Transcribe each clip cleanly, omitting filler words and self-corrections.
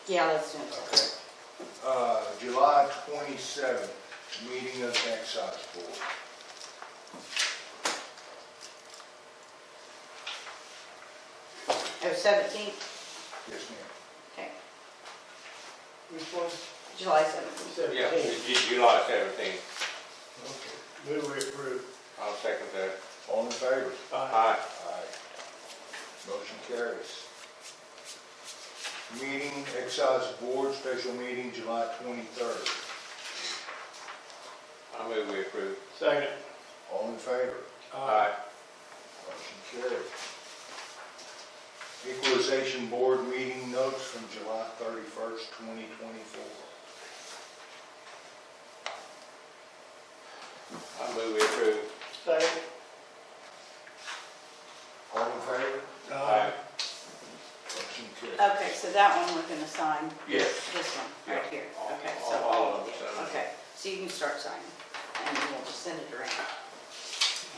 Yeah, let's do it. Okay. July 27th, meeting of the Excise Board. Oh, 17th? Yes, ma'am. Okay, Which one? July 17th. Yeah, 17. it's July 17th. Okay. Move we approve. I'll second that. All in favor? Aye. Aye. Motion carries. Meeting, Excise Board, special meeting, July 23rd. I move we approve. Second. All in favor? Aye. Motion carries. Equalization Board meeting notes from July 31st, 2024. I move we approve. Second. All in favor? Aye. Motion carries. Okay, so that one we're gonna sign? Yes. This one, right Yeah. here? All- Okay, all- so all all of of them it, sign. okay. So you can start signing, and we'll just send it around.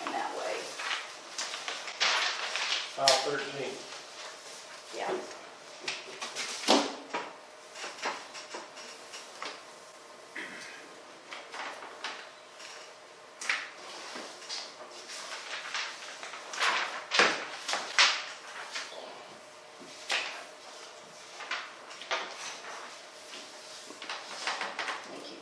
And that way, File 13. yeah. Thank you,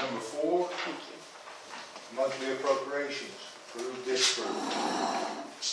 Number 4, thank you. monthly appropriations, approve, disapprove.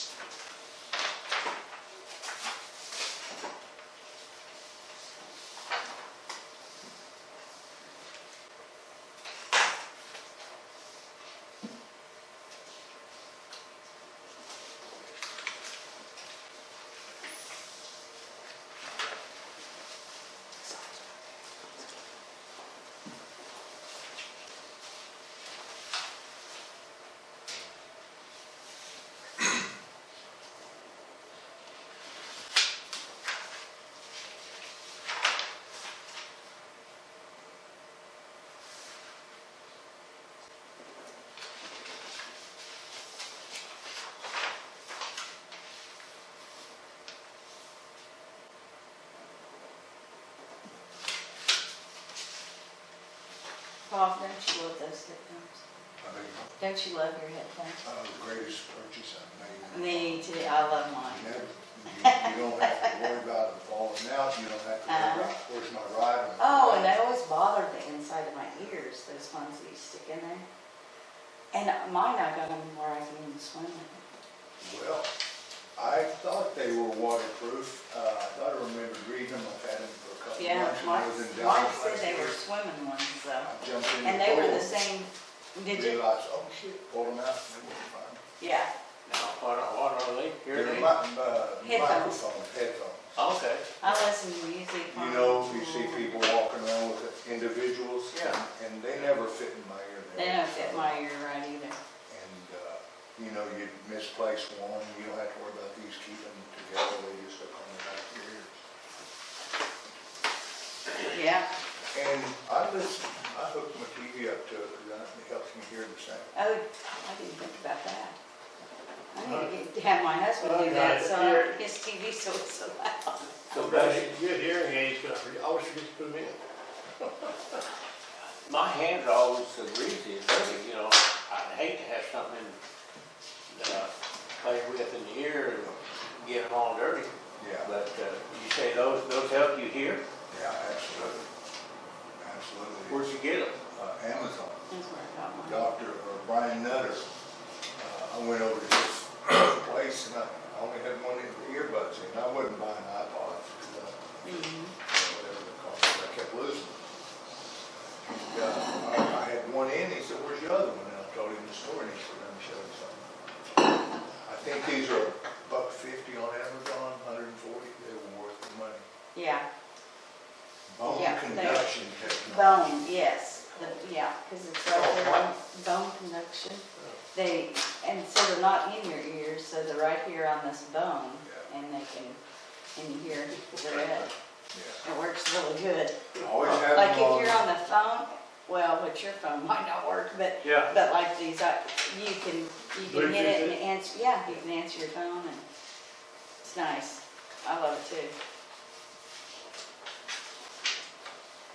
Bob, don't you love those headphones? I mean, Don't you love your headphones? the greatest purchase I've made. Me too, I love mine. You don't have to worry about them falling out, you don't have to worry about, where's my ride? Oh, and they always bothered the inside of my ears, those ones that you stick in there. And mine, I got them where I can even swim with them. Well, I thought they were waterproof, I thought I remembered reading them, I've had them for a couple of Yeah, months. when I mine was in said Dallas they last were year. swimming ones, so. I jumped in And the they were pool, the same, did you? realized, oh shit, pulled them out, they were fine. Yeah, What are they? They're Hearing aids? Headphones. microphone, headphones. Okay. I listen to music. You know, you see people walking around with individuals, Yeah. and they never fit in my ear. They don't fit my ear right either. And, you know, you misplace one, you don't have to worry about these keeping them together, they just hook on the back of your ears. Yeah. And I hooked my TV up to it, because it helps me hear the sound. Oh, I didn't think about that. I need to have my husband do Okay, that, so here. his TV so it's so loud. So Good hearing aids, but I always forget to put them in. my hands are always so greasy and dirty, you know. I'd hate to have something that I play with in the ear and get them all dirty. Yeah, But you say those help you hear? yeah, absolutely. Absolutely. Where'd you get them? Amazon. That's where I got mine. Dr. Brian Nutter. I went over to his place and I only had one of the earbuds in. I wasn't buying iPods, whatever they're called, I kept losing them. And, I had one in, he said, where's your other one? And I told him the story and he said, let me show you something. I think these are $1.50 on Amazon, 140, they were worth the money. Yeah, Bone Yeah, conduction technology. bone, yes, yeah, because it's right there on bone conduction. And so they're not in your ears, so they're right here on this bone, Yeah. and you hear the red. Yeah. It works really good. Always have Like them if on. you're on the phone, well, but your phone might not work, but Yeah. like these, you can hit it and answer, yeah, you can answer your phone, and it's nice. I love it too.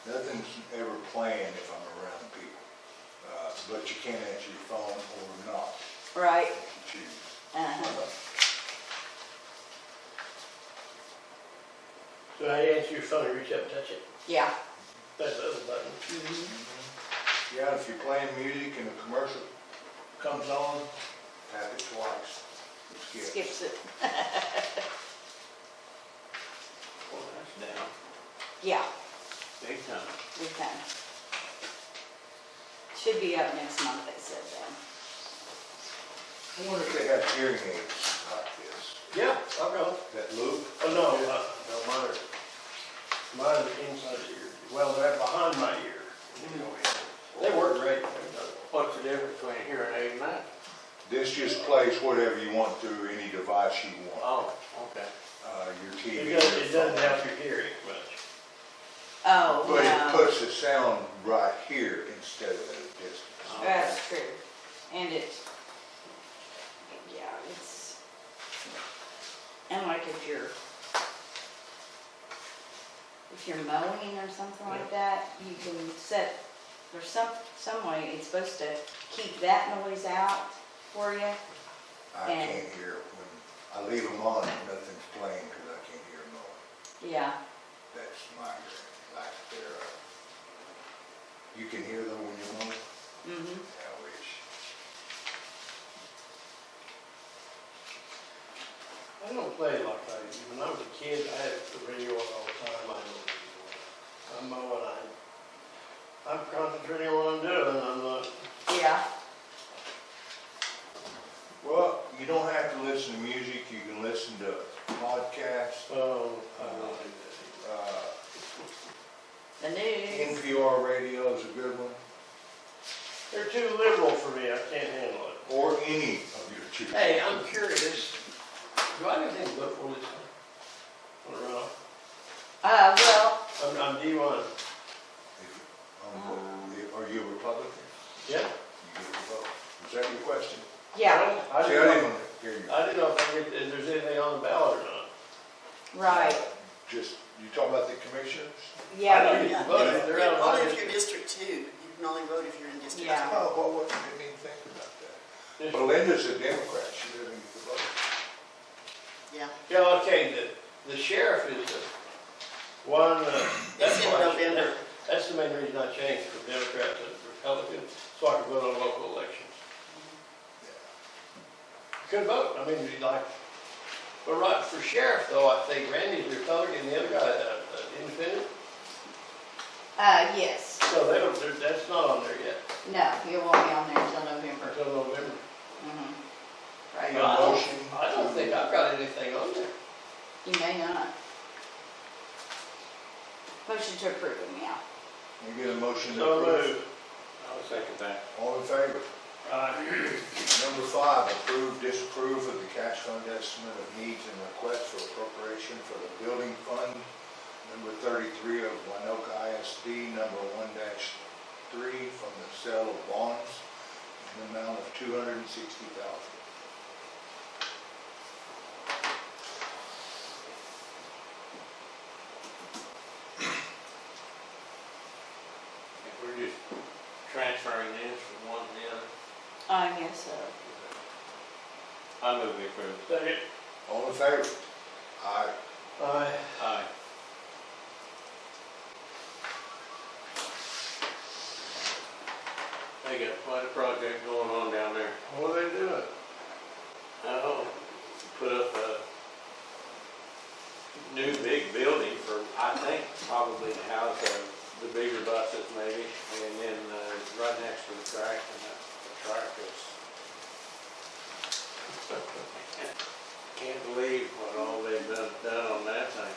Nothing's ever planned if I'm around people. But you can answer your phone or not, Right. if you choose. Uh-huh. So how you answer your phone, you reach up and touch it? Yeah. That's the other button. Mm-hmm. Yeah, if you're playing music and a commercial comes on, tap it twice. Skip. Skips it. Well, that's down, Yeah, big time. we can. Should be up next month, they said then. I wonder if they have hearing aids like this. Yeah, I'll go. That loop. Oh, no, no, mine are inside the ear. Well, they're behind my ear. They work great. What's the difference between a hearing aid and that? This just plays whatever you want through any device you want. Oh, okay. Your TV. It doesn't help your hearing much. Oh, But it no, puts the sound right here instead of at a distance. that's true. And it's, and like if you're mowing or something like that, you can set, there's some way it's supposed to keep that noise out for you. I can't hear it when I leave them on and nothing's playing because I can't hear them mowing. Yeah, That's my hearing. Like they're, you can hear them when you're mowing? mm-hmm, I wish. I don't play it like that. When I was a kid, I had the radio on all the time. I'm mowing. I'm concentrating on what I'm doing. I'm not. yeah, Well, you don't have to listen to music. You can listen to podcasts. Oh, I don't do that. the news. NPR radio is a good one. They're too liberal for me. I can't handle it. Or any of your choosing. Hey, I'm curious. Do I have anything to vote for this time? On the runoff? Well, I'm D1. Are you a Republican? Yeah. You get to vote. Was that your question? yeah, I See, I didn't know, didn't hear you. I didn't know if there's anything on the ballot or not. right, Just, you talking about the commissioners? yeah, I don't get to vote. They're out of my Only if district. you're District 2. You can only vote if you're in District 2. Yeah. Oh, well, I didn't even think about that. Belinda's a Democrat. She doesn't get to vote. Yeah. Yeah, okay, the sheriff is the one, that's It's in why- November. That's the main reason I changed from Democrat to Republican, so I could vote on local elections. Could vote, I mean, like, but right, for sheriff though, I think Randy's Republican, and the other guy, independent, yes. so they don't, that's not on there yet, No, it won't be on there until November. until November. Mm-hmm. Right. A motion I don't think I've got anything on there. You may not. Motion to approve them, yeah. You get a motion to So approve? moved. I'll second that. All in favor? Aye. Number 5, approve, disapprove of the cash fund estimate of needs and requests for appropriation for the building fund, number 33 of Winoka ISD, number 1-3 from the sale of bonds, in the amount of $260,000. We're just transferring this from one to the other. I guess so. I move we approve. Second. All in favor? Aye. Aye. Aye. They got quite a project going on down there. What are they doing? Oh, put up a new big building for, I think, probably to house the bigger buses maybe, and then right next to the track, and the track is, can't believe what all they've done on that thing.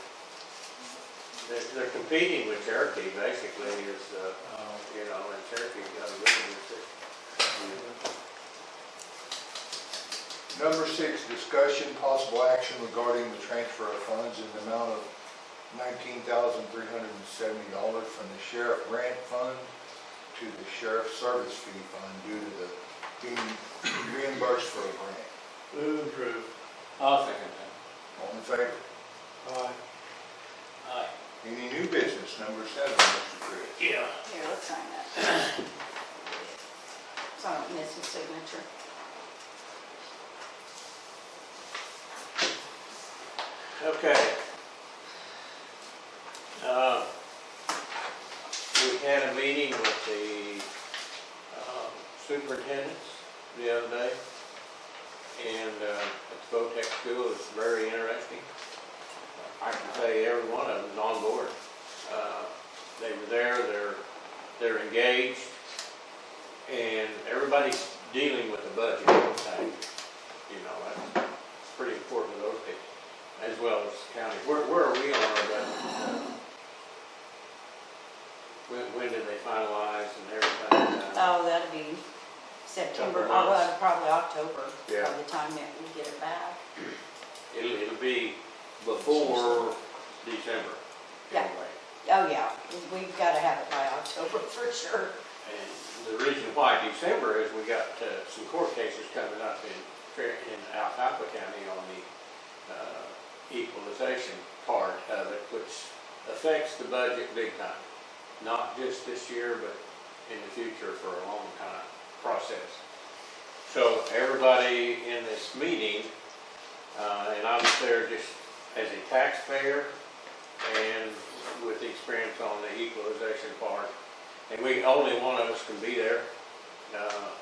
They're competing with Cherokee, basically, is, you know, and Cherokee got a really good system. Number 6, discussion, possible action regarding the transfer of funds in the amount of $19,370 from the sheriff grant fund to the sheriff service fee fund due to the being reimbursed for a grant. Move approved. I'll second that. All in favor? Aye. Aye. Any new business, number 7, Mr. Chris? Yeah. Here, let's sign that. So I don't miss his signature. Okay. We had a meeting with the superintendents the other day, and at the Votech school, it's very interesting. I can tell you every one of them is on board. They were there, they're engaged, and everybody's dealing with the budget thing. You know, that's pretty important to those people, as well as the county. Where are we on our budget? When did they finalize and everything? Oh, that'll be September, Couple months. well, probably October, Yeah. by the time that we get it back. It'll be before December, Yeah. anyway. Oh, yeah, we've gotta have it by October for sure. And the reason why December is we got some court cases coming up in Alfalfa County on the equalization part of it, which affects the budget big time. Not just this year, but in the future for a long time process. So everybody in this meeting, and I was there just as a taxpayer and with experience on the equalization part, and only one of us can be there,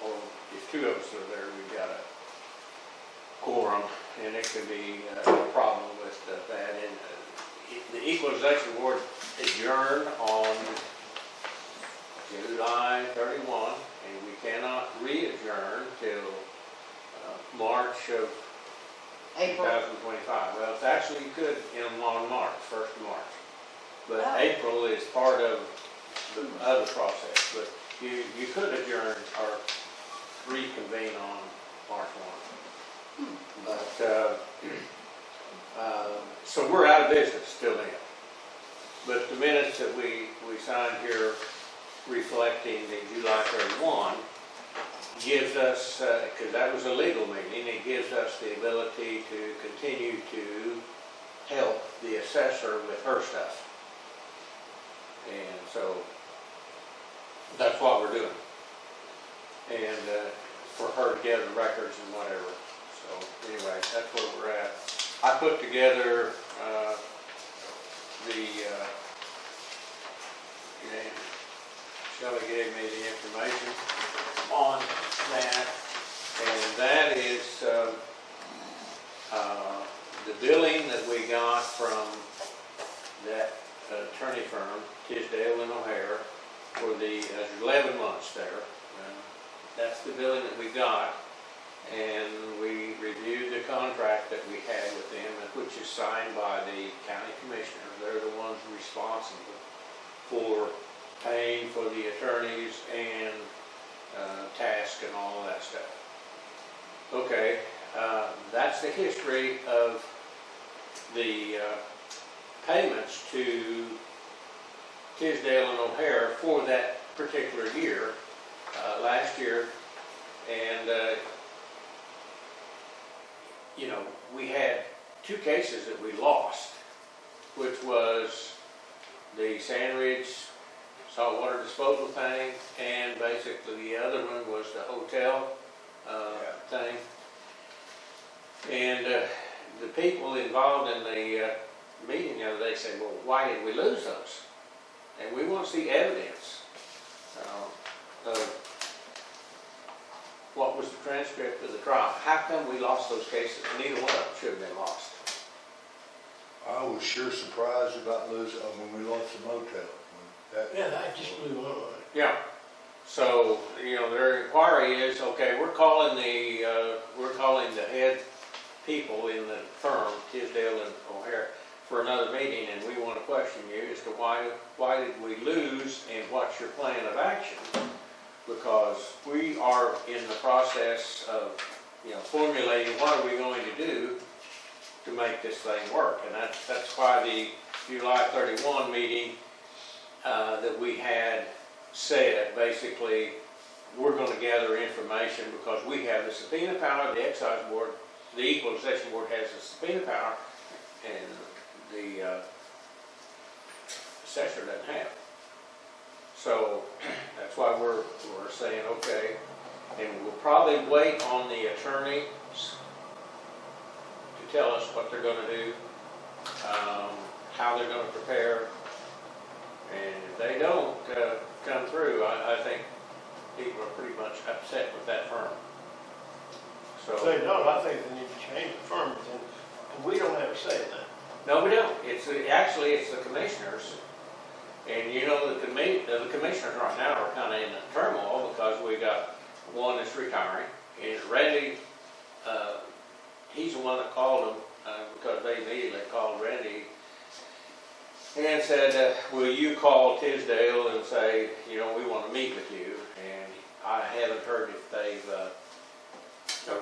or if two of us are there, we've got a quorum, and it could be a problem with that. And the equalization board adjourned on July 31, and we cannot re-adjourn till March of April. 2025. Well, it's actually you could on March, 1st of March. But Oh. April is part of the other process, but you could adjourn or reconvene on March 1. But, so we're out of business till then. But the minutes that we signed here reflecting the July 31 gives us, because that was a legal meeting, it gives us the ability to continue to help the assessor with her stuff. And so that's what we're doing. And for her to gather records and whatever. So anyway, that's where we're at. I put together Shelley gave me the information on that, and that is the billing that we got from that attorney firm, Tisdale and O'Hare, for the 11 months there. That's the billing that we got, and we reviewed the contract that we had with them, which is signed by the county commissioners. They're the ones responsible for paying for the attorneys and task and all of that stuff. Okay, that's the history of the payments to Tisdale and O'Hare for that particular year, last year. And, you know, we had two cases that we lost, which was the Sandridge saltwater disposal thing, and basically the other one was the hotel thing. And the people involved in the meeting the other day said, well, why did we lose those? And we want to see evidence of what was the transcript of the trial. How come we lost those cases? Neither one of them should have been lost. I was sure surprised about losing, when we lost the motel. Yeah, that just blew my mind. Yeah. So, you know, their inquiry is, okay, we're calling the head people in the firm, Tisdale and O'Hare, for another meeting, and we want to question you as to why did we lose and what's your plan of action? Because we are in the process of, you know, formulating what are we going to do to make this thing work. And that's why the July 31 meeting that we had said, basically, we're going to gather information because we have the subpoena power, the Excise Board, the Equalization Board has the subpoena power, and the assessor doesn't have. So that's why we're saying, okay, and we'll probably wait on the attorneys to tell us what they're gonna do, how they're gonna prepare. And if they don't come through, I think people are pretty much upset with that firm. If they don't, I think they need to change the firm, and we don't have a say in that. No, we don't. Actually, it's the commissioners. And you know, the commissioners right now are kind of in a turmoil because we got one that's retiring. And Randy, he's the one that called them because they immediately called Randy and said, will you call Tisdale and say, you know, we want to meet with you. And I haven't heard if they've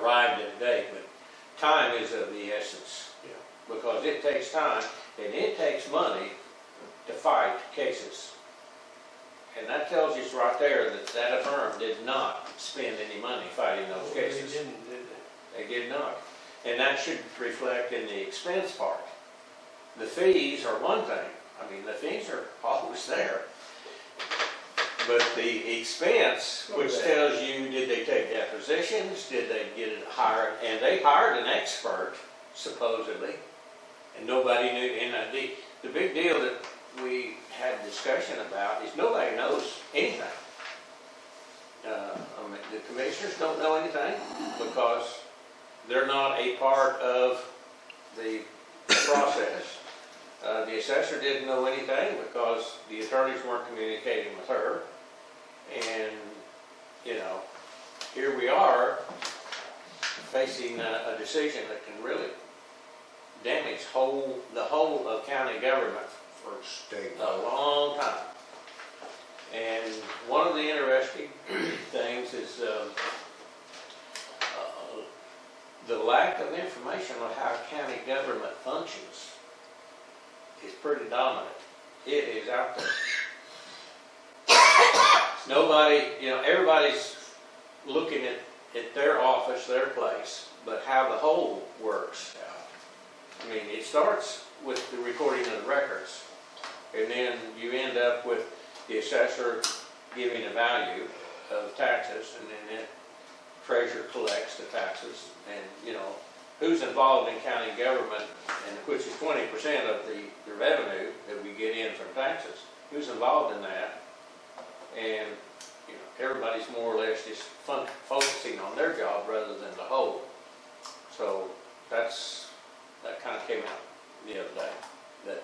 arrived at a date, but time is of the essence. Yeah. Because it takes time and it takes money to fight cases. And that tells us right there that that firm did not spend any money fighting those cases. They didn't, did they? They did not. And that should reflect in the expense part. The fees are one thing. I mean, the fees are always there. But the expense, which tells you, did they take depositions? Did they get it hired? And they hired an expert, supposedly. And nobody knew. And the big deal that we had discussion about is nobody knows anything. I mean, the commissioners don't know anything because they're not a part of the process. The assessor didn't know anything because the attorneys weren't communicating with her. And, you know, here we are facing a decision that can really damage the whole of county government for a long time. And one of the interesting things is the lack of information on how county government functions is pretty dominant. It is out there. Nobody, you know, everybody's looking at their office, their place, but how the whole works out. I mean, it starts with the recording of the records, and then you end up with the assessor giving a value of taxes, and then the treasurer collects the taxes, and, you know, who's involved in county government, and which is 20% of the revenue that we get in from taxes. Who's involved in that? And, you know, everybody's more or less just focusing on their job rather than the whole. So that kind of came out the other day, that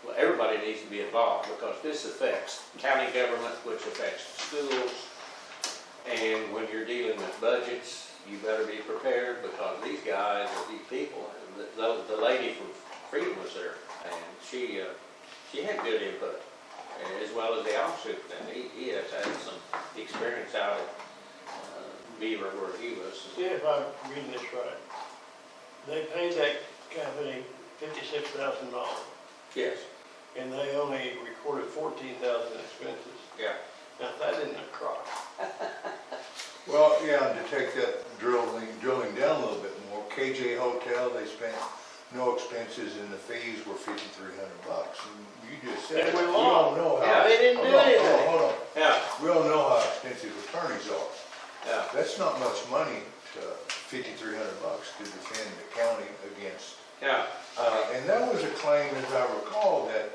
well, everybody needs to be involved because this affects county government, which affects schools. And when you're dealing with budgets, you better be prepared because these guys or these people, the lady from Freedom was there, and she had good input, as well as the officer. He has had some experience out at Beaver where he was. See if I'm reading this right. They paid that company $56,000. Yes. And they only recorded $14,000 in expenses. Yeah. Now, that isn't a crock. Well, yeah, to take that drilling down a little bit more, KJ Hotel, they spent no expenses and the fees were $5,300. And you just said, And we we don't know how. Yeah, they didn't do anything. Hold on. Yeah. We don't know how expensive attorneys are. Yeah. That's not much money to $5,300 to defend the county against. Yeah. And that was a claim, as I recall, that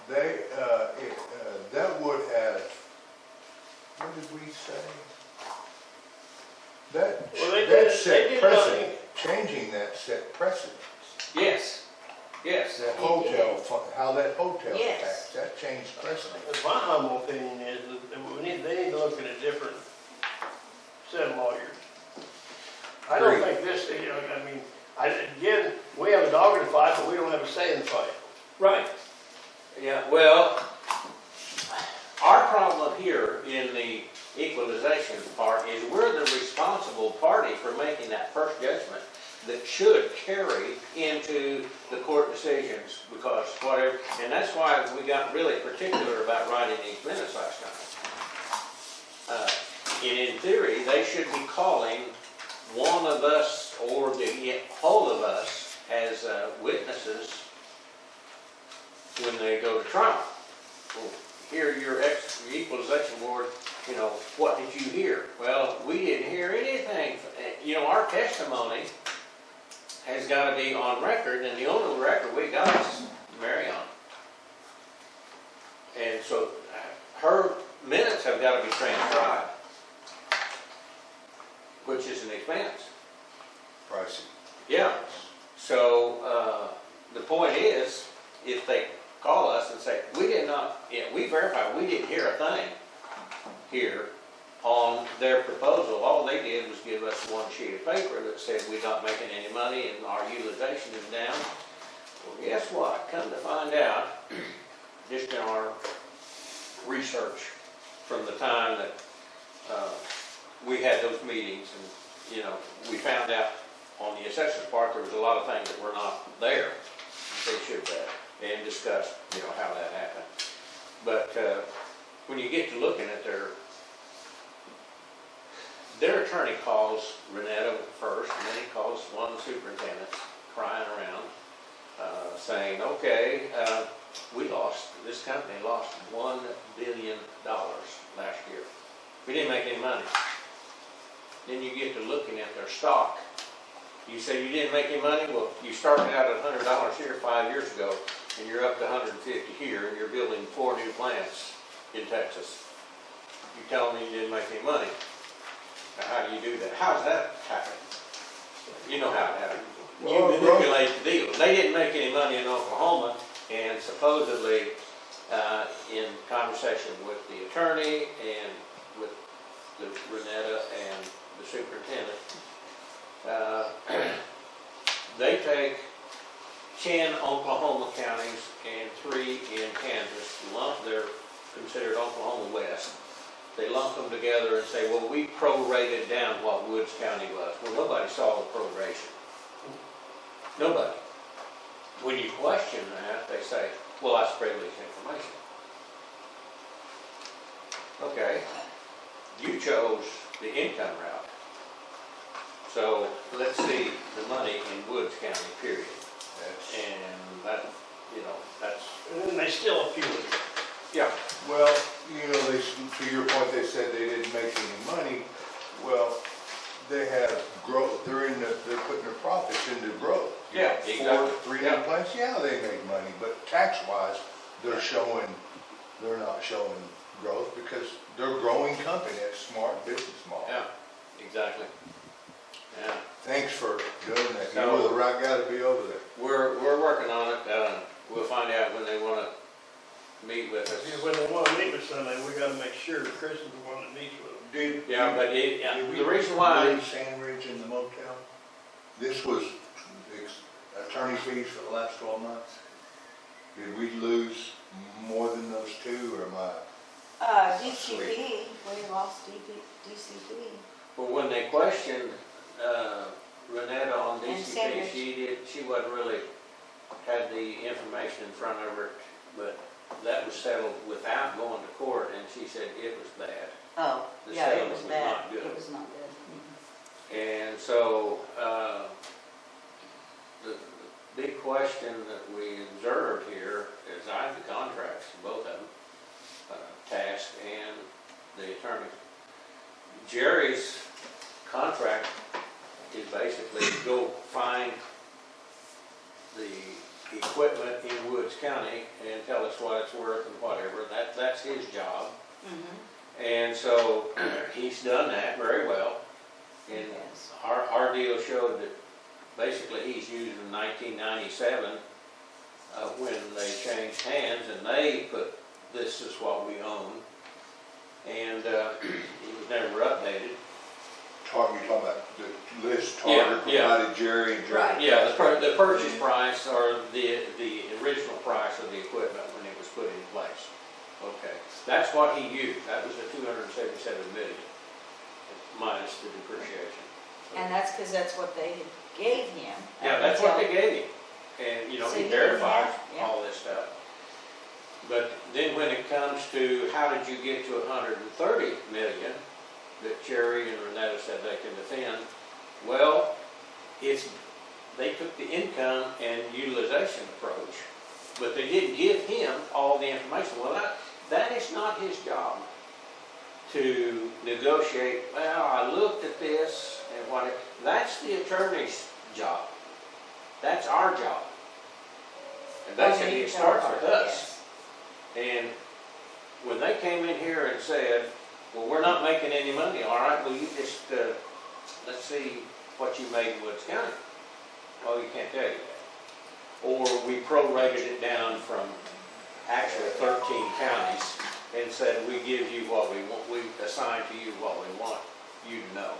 they, that would have, what did we say? That set precedent, changing that set precedent. Yes. Yes. That hotel, how that hotel Yes. tax, that changed precedent. My humble opinion is that they need to look at a different set of lawyers. I don't Agreed. think this, you know, I mean, again, we have a dog in the fight, but we don't have a say in the fight. Right. Yeah, well, our problem here in the equalization part is we're the responsible party for making that first judgment that should carry into the court decisions because whatever, and that's why we got really particular about writing these minutes last time. In theory, they should be calling one of us or the whole of us as witnesses when they go to trial. well, here, your equalization board, you know, what did you hear? Well, we didn't hear anything. You know, our testimony has got to be on record, and the only record we got is Marion. And so her minutes have got to be transcribed, which is an expense. Pricey. Yeah. So the point is, if they call us and say, we did not, we verified, we didn't hear a thing here on their proposal. All they did was give us one sheet of paper that said we're not making any money and our utilization is down. Well, guess what? Come to find out, just in our research from the time that we had those meetings, and you know, we found out on the assessment part there was a lot of things that were not there. They should have, and discussed, you know, how that happened. But when you get to looking at their attorney calls Renetta first, and then he calls one of the superintendents, crying around, saying, okay, this company lost $1 billion last year. We didn't make any money. Then you get to looking at their stock. You say you didn't make any money? Well, you started out at $100 here 5 years ago, and you're up to $150 here, and you're building 4 new plants in Texas. You tell me you didn't make any money. Now, how do you do that? How does that happen? You know how it happened. You manipulate the deal. They didn't make any money in Oklahoma, and supposedly in conversation with the attorney and with the Renetta and the superintendent, they take 10 Oklahoma counties and 3 in Kansas, they're considered Oklahoma West. They lump them together and say, well, we prorated down what Woods County was. Well, nobody saw the proration. Nobody. When you question that, they say, well, that's privileged information. Okay, you chose the income route. So let's see the money in Woods County, period. And that, you know, that's... And then they still appeal it. Yeah. Well, you know, to your point, they said they didn't make any money. Well, they have growth. They're putting their profits into growth. Yeah, exactly. 3 new plants, yeah, they make money, but tax-wise, they're not showing growth because they're a growing company. That's smart business model. Yeah, exactly. Yeah. Thanks for doing that. So, You're the right guy to be over there. We're working on it. We'll find out when they want to meet with us. Yeah, when they want to meet with somebody, we got to make sure Chris is the one that meets with them. Yeah, but the reason why... Sandridge in the motel? This was attorney fees for the last 12 months. Did we lose more than those 2, or am I? DCP, we lost DCP. Well, when they questioned Renetta on And DCP, Sanders. she wasn't really had the information in front of her, but that was settled without going to court, and she said it was bad. Oh, The yeah, it settlement was was bad. not good. It was not good. And so the big question that we observed here is I have the contracts, both of them, task and the attorney. Jerry's contract is basically to go find the equipment in Woods County and tell us what it's worth and whatever. That's his job. Mm-hmm. And so he's done that very well. And Yes. our deal showed that basically he's used in 1997 when they changed hands and they put this is what we own. And it was never updated. You're talking about the list Yeah, Tarter yeah. provided Jerry and Jerry. Right. Yeah, the purchase price or the original price of the equipment when it was put in place. Okay, that's what he used. That was the 277 million minus the depreciation. And that's because that's what they gave him. Yeah, that's what they gave him. And, you know, So he he didn't verifies have- yeah. all this stuff. But then when it comes to how did you get to 130 million that Cherry and Renetta said they can defend, well, they took the income and utilization approach but they didn't give him all the information. Well, that is not his job to negotiate, well, I looked at this and what, that's the attorney's job. That's our job. And basically, it starts with us. And when they came in here and said, well, we're not making any money, all right, well, you just, let's see what you made in Woods County. Well, you can't tell you that. Or we prorated it down from actually 13 counties and said, we give you what we want, we assign to you what we want you to know.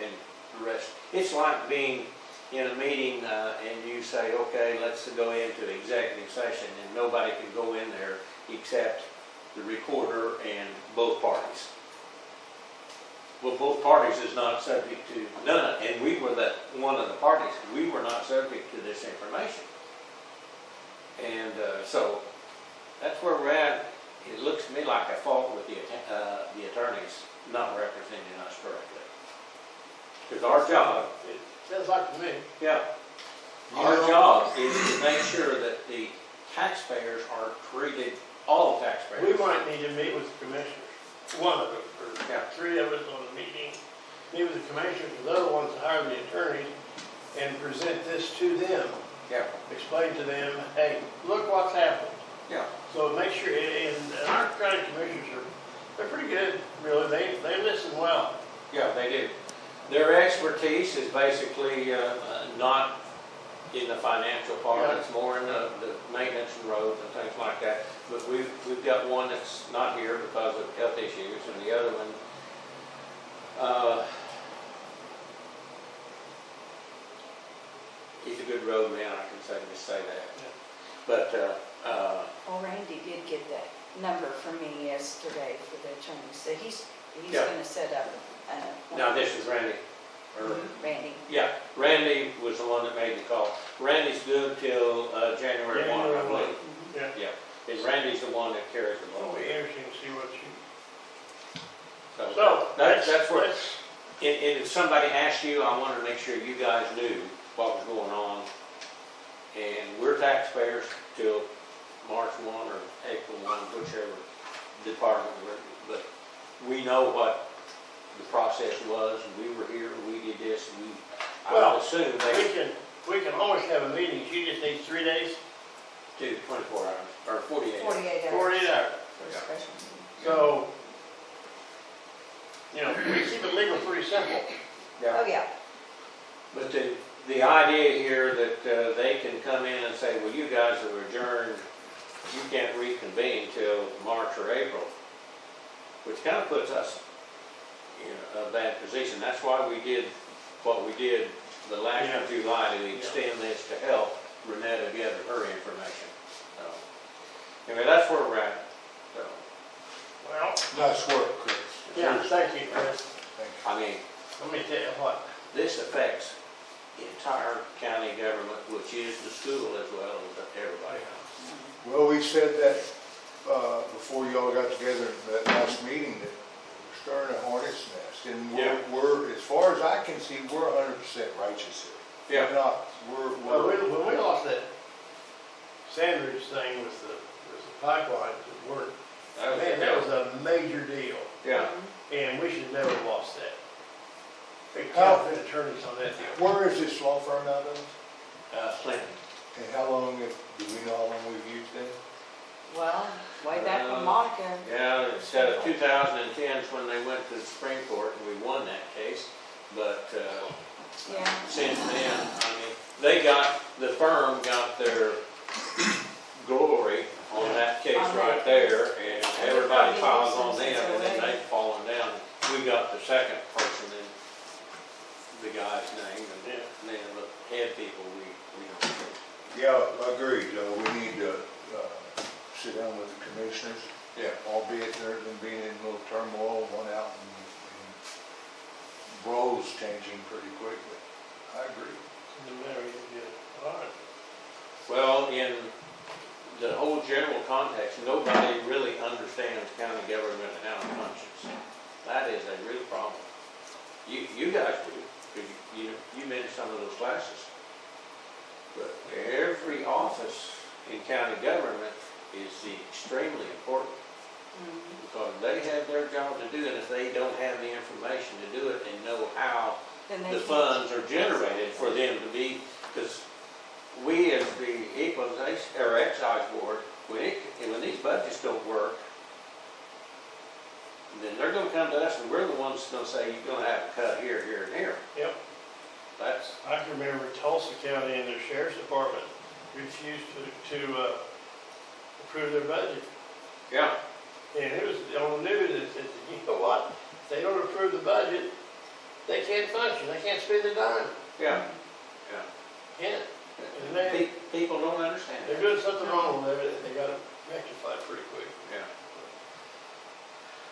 And the rest, it's like being in a meeting and you say, okay, let's go into executive session, and nobody can go in there except the recorder and both parties. Well, both parties is not subject to none, and we were one of the parties. We were not subject to this information. And so that's where we're at. It looks to me like a fault with the attorneys not representing us correctly. Because our job, It sounds like to me. yeah, our job is to make sure that the taxpayers are treated, all taxpayers. We might need to meet with the commissioners, one of them, or Yeah. 3 of us on a meeting, meet with the commissioners, the other ones hire the attorneys, and present this to them. Yeah, Explain to them, hey, look what's happened. yeah, So make sure, and our county commissioners they're pretty good, really, they listen well. yeah, they do. Their expertise is basically not in the financial part, Yeah. it's more in the maintenance and roads and things like that. But we've got one that's not here because of health issues, and the other one, he's a good road man, I can just say that. Yeah. But, Well, Randy did get that number from me yesterday for the attorney, so he's Yeah. gonna set up now this is Randy. Or, Randy. yeah, Randy was the one that made the call. Randy's good till January 1, I January believe. Yeah. Yeah, and Randy's the one that carries the It'll ball. be interesting to see what you, So so, that's where, let's, and if somebody asked you, I wanted to make sure you guys knew what was going on. And we're taxpayers till March 1 or April 1, whichever department we're in. But we know what the process was, and we were here, and we did this, and I Well, would assume they we can almost have a meeting, she just needs 3 days, do 24 hours, or 48 hours. 48 hours. 48 hours. For a Yeah. special meeting. So, we keep it legal pretty simple. Yeah. Oh, yeah. But the idea here that they can come in and say, well, you guys are adjourned, you can't reconvene till March or April, which kind of puts us in a bad position. That's why we did what we did the last of July, to extend this to help Renetta gather her information. So, anyway, that's where we're at. So, Well, Nice work, Chris. thank you, Chris. Thank I mean, Let me tell you what, this affects the entire county government, which is the school as well as everybody else. you. Well, we said that before y'all got together at that last meeting, that we're starting a hornet's nest. And Yeah. we're, as far as I can see, we're 100% righteous here. Yeah. We're not, well, when we lost that sandwich thing with the pipelines that weren't, man, that was a major deal. Yeah. And we should never have lost that. Big How- counterfeit attorneys on that deal. Where is this law firm out of? Clinton. And how long, do we know how long we've used it? Well, way back when Monica. Yeah, instead of 2010 is when they went to the Supreme Court and we won that case. But Yeah. since then, I mean, the firm got their glory on that case On right that. there, and everybody Probably piles on used them, them and then since they've fallen down. We got the second person in the guy's name, and then the head people, we don't. Yeah, I agree, Joe. We need to sit down with the commissioners, Yeah. albeit there's been being in a little turmoil, one out and roles changing pretty quickly. I agree. No matter what you do. All right. Well, in the whole general context, nobody really understands county government and how it functions. That is a real problem. You guys do, because you've been in some of those classes. But every office in county government is extremely important. Because they have their job to do, and if they don't have the information to do it and know how Then they the can't. funds are generated for them to be, because we as the equalization, or excise board, when these budgets don't work, then they're gonna come to us and we're the ones that's gonna say, you're gonna have to cut here, here, and here. Yep. That's, I can remember Tulsa County and their sheriff's department refused to approve their budget. yeah, And it was on the news, you know what? If they don't approve the budget, they can't function, they can't spend a dime. yeah. Can't. And they, People don't understand they're that. doing something wrong with it, they gotta rectify it pretty quick. Yeah.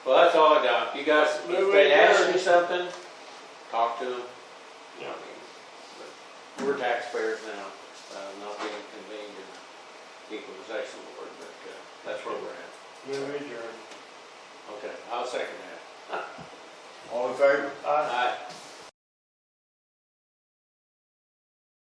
Well, that's all I got. You guys, if Move they ask adjourned. you something, talk to them. Yeah. We're taxpayers now, not being convened in the equalization board, but that's where we're at. Move adjourned. Okay, I'll second that. All in favor? Aye.